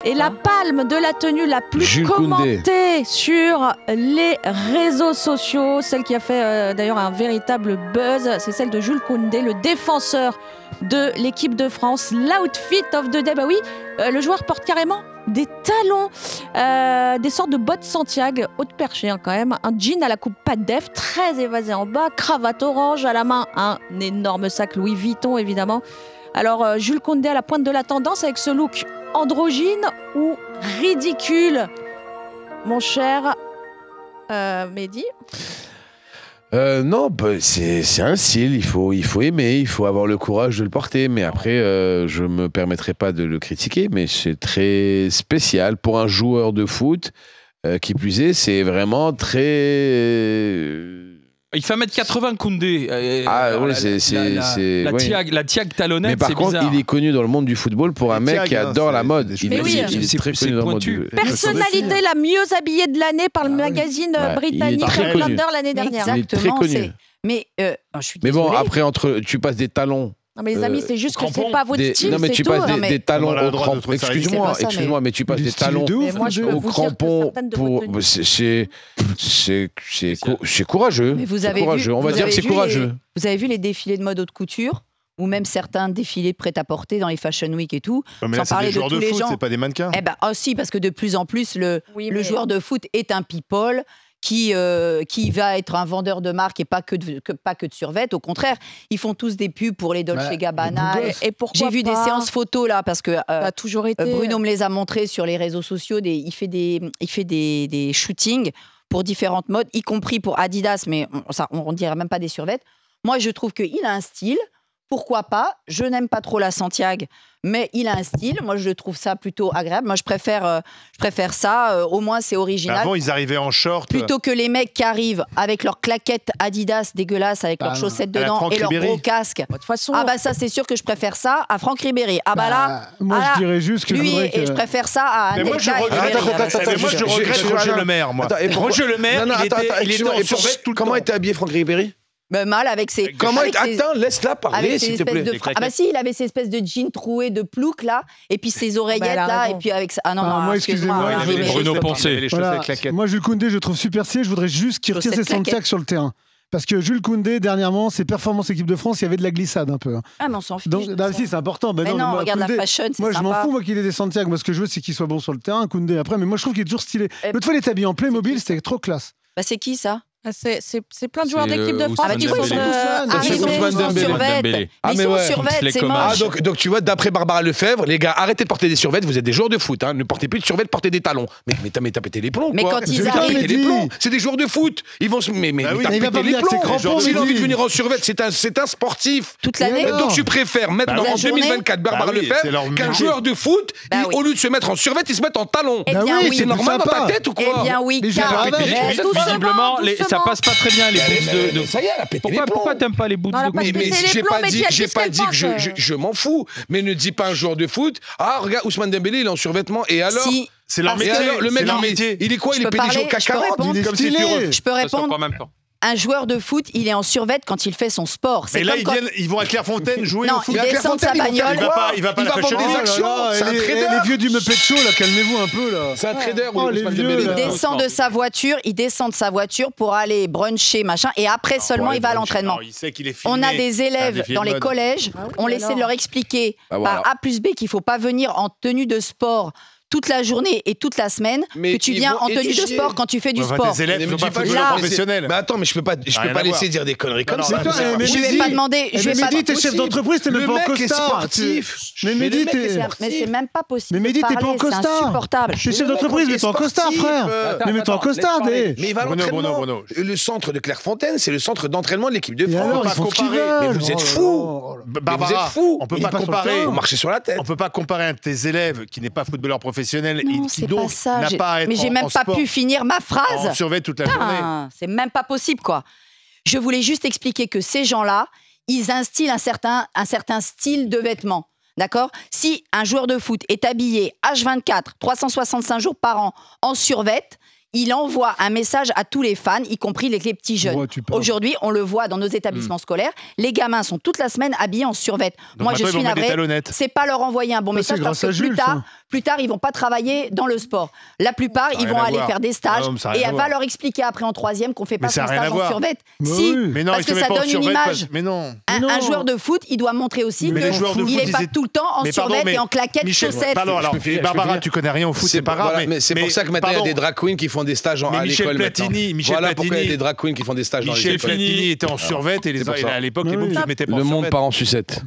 Et la palme de la tenue la plus Jules commentée Koundé. sur les réseaux sociaux, celle qui a fait d'ailleurs un véritable buzz, c'est celle de Jules Koundé, le défenseur de l'équipe de France. L'outfit of the day, bah oui, le joueur porte carrément des talons, des sortes de bottes Santiago, haute perchée quand même, un jean à la coupe pas de def, très évasé en bas, cravate orange à la main, un énorme sac Louis Vuitton évidemment. Alors Jules Koundé à la pointe de la tendance avec ce look androgyne ou ridicule, mon cher Mehdi? Non, bah, c'est un style, il faut aimer, il faut avoir le courage de le porter, mais après, je ne me permettrai pas de le critiquer, mais c'est très spécial pour un joueur de foot, qui plus est, c'est vraiment très... Il fait 1m80 Koundé. oui, La Tiag talonnette, mais par contre, bizarre. il est connu dans le monde du football pour un mec qui adore la mode. Il est très connu dans le monde du... Personnalité la mieux habillée de l'année par le magazine britannique Calendar l'année dernière. Il est très connu. Mais je suis Mais bon, désolée. après, tu passes des talons. Non mais les amis, c'est juste que c'est pas votre style, non mais c'est tu tout. passes des talons aux crampons. Excuse-moi, mais tu passes des talons aux crampons pour. C'est courageux. Mais vous avez vu, on va dire que c'est courageux. Vous avez vu les défilés de mode haute couture ou même certains défilés de prêt-à-porter dans les Fashion Week et tout. Mais là, sans parler des joueurs de tous de les foot, gens. c'est pas des mannequins. Eh ben, si, parce que de plus en plus, le joueur de foot est un people qui va être un vendeur de marque et pas que de survêt. Au contraire, ils font tous des pubs pour les Dolce Gabbana. Et pourquoi j'ai vu des séances photos là parce que a toujours été... Bruno me les a montrées sur les réseaux sociaux. Il fait des shootings pour différentes modes, y compris pour Adidas, mais on dirait même pas des survêtements. Moi, je trouve qu'il a un style. Pourquoi pas? Je n'aime pas trop la Santiago, mais il a un style. Moi, je trouve ça plutôt agréable. Moi, je préfère ça. Au moins, c'est original. Avant, ils arrivaient en short. Plutôt que les mecs qui arrivent avec leurs claquettes Adidas dégueulasses, avec leurs chaussettes dedans et leurs gros casques. De toute façon, ah bah ça, c'est sûr que je préfère ça à Franck Ribéry. Ah bah là, moi, je dirais juste que lui, je préfère ça à mais moi, je regrette Roger Le Maire, moi. Roger Le Maire, il était en survêt tout le temps. Comment était habillé Franck Ribéry? Mal avec ses... Attends, laisse-la parler, s'il te plaît. Ah bah si, il avait ces espèces de jeans troués de plouc, là, et puis ses oreillettes, là, et puis avec ça... Ah non, moi, excusez-moi. Bruno Poncet. Moi, Jules Koundé, je trouve super stylé. Je voudrais juste qu'il retire ses Santiago sur le terrain. Parce que Jules Koundé, dernièrement, ses performances équipe de France, il y avait de la glissade un peu. Ah, mais on s'en fiche. Donc, si, c'est important. Mais non, regarde la fashion, c'est moi, sympa. je m'en fous, moi, qu'il ait des Santiago. Moi, ce que je veux, c'est qu'il soit bon sur le terrain, Koundé. Après, mais moi, je trouve qu'il est toujours stylé. L'autre fois, il était habillé en Playmobil, c'était trop classe. Bah, c'est qui, ça? C'est plein de joueurs d'équipe de France. Ah bah tu vois, ils sont survêtements. Ah, ils sont survêtements, c'est moche. Donc tu vois, d'après Barbara Lefebvre, les gars, arrêtez de porter des survêtements, vous êtes des joueurs de foot, hein, ne portez plus de survêtements, portez des talons. Mais t'as pété les plombs, quoi. Mais quand ils arrivent... C'est des joueurs de foot. Ils vont se... Mais t'as pété les plombs. S'il a envie de venir en survêt, c'est un sportif. Toute l'année. Donc tu préfères maintenant en 2024 Barbara Lefebvre qu'un joueur de foot, au lieu de se mettre en survêt, il se met en talons. C'est normal dans ta tête ou quoi? Eh bien oui, car... Visiblement, ça passe pas très bien. Ça y est, elle a pété les plombs. Pourquoi t'aimes pas les boots de Mais j'ai pas dit que je m'en fous. Mais ne dis pas un joueur de foot. Ah, regarde, Ousmane Dembélé, il est en survêtement. Et alors? C'est leur métier. Le mec, il est quoi? Il est PDG au CAC 40. Je peux répondre. Un joueur de foot, il est en survêt quand il fait son sport. Mais là, ils vont à Clairefontaine jouer au foot. Non, il descend de sa bagnole. Il va pas la fashion des actions. C'est un trader. Les vieux du Muppet Show, là, calmez-vous un peu, là. C'est un trader. Il descend de sa voiture pour aller bruncher, machin, et après seulement il va à l'entraînement. On a des élèves dans les collèges, on essaie de leur expliquer par A plus B qu'il faut pas venir en tenue de sport toute la journée et toute la semaine, que tu viens en tenue de sport quand tu fais du sport. Tes élèves ne sont pas professionnels. Mais attends, mais je peux pas laisser dire des conneries comme ça. Je vais pas demander. Mais Mehdi, t'es chef d'entreprise, t'es même pas en costard. Le mec est sportif. Mais Mehdi, mais c'est même pas possible. Mais Mehdi, t'es pas en costard. C'est insupportable. T'es chef d'entreprise, mais t'es en costard, frère. Mais mets-toi en costard, Mais il va à l'entraînement. Le centre de Clairefontaine, c'est le centre d'entraînement de l'équipe de France. Mais vous êtes fous. Vous êtes fous. On peut pas comparer. Vous marchez sur la tête. On peut pas comparer un de tes élèves qui n'est pas footballeur professionnel et qui donc n'a pas à être mais j'ai même pas pu finir ma phrase. En survêt toute la journée. C'est même pas possible, quoi. Je voulais juste expliquer que ces gens-là, ils instillent un certain style de vêtements. D'accord? Si un joueur de foot est habillé H24, 365 jours par an en survêt, il envoie un message à tous les fans, y compris les petits jeunes. Aujourd'hui, on le voit dans nos établissements scolaires, les gamins sont toute la semaine habillés en survêt. Moi, je suis navrée, c'est pas leur envoyer un bon message parce que plus tard, ils vont pas travailler dans le sport. La plupart, ils vont aller faire des stages et elle va leur expliquer après en troisième qu'on fait pas son stage en survêt. Si, parce que ça donne une image. Mais non. Un joueur de foot, il doit montrer aussi qu'il n'est pas tout le temps en survêt et en claquettes, chaussettes. Barbara, tu connais rien au foot, c'est pas grave. Mais c'est pour ça que maintenant il y a des drag queens qui font des stages à l'école. Voilà pourquoi il y a des drag queens qui font des stages dans les écoles. Michel Platini était en survêt et à l'époque les mômes se mettaient pas en survêt. Le monde part en sucette.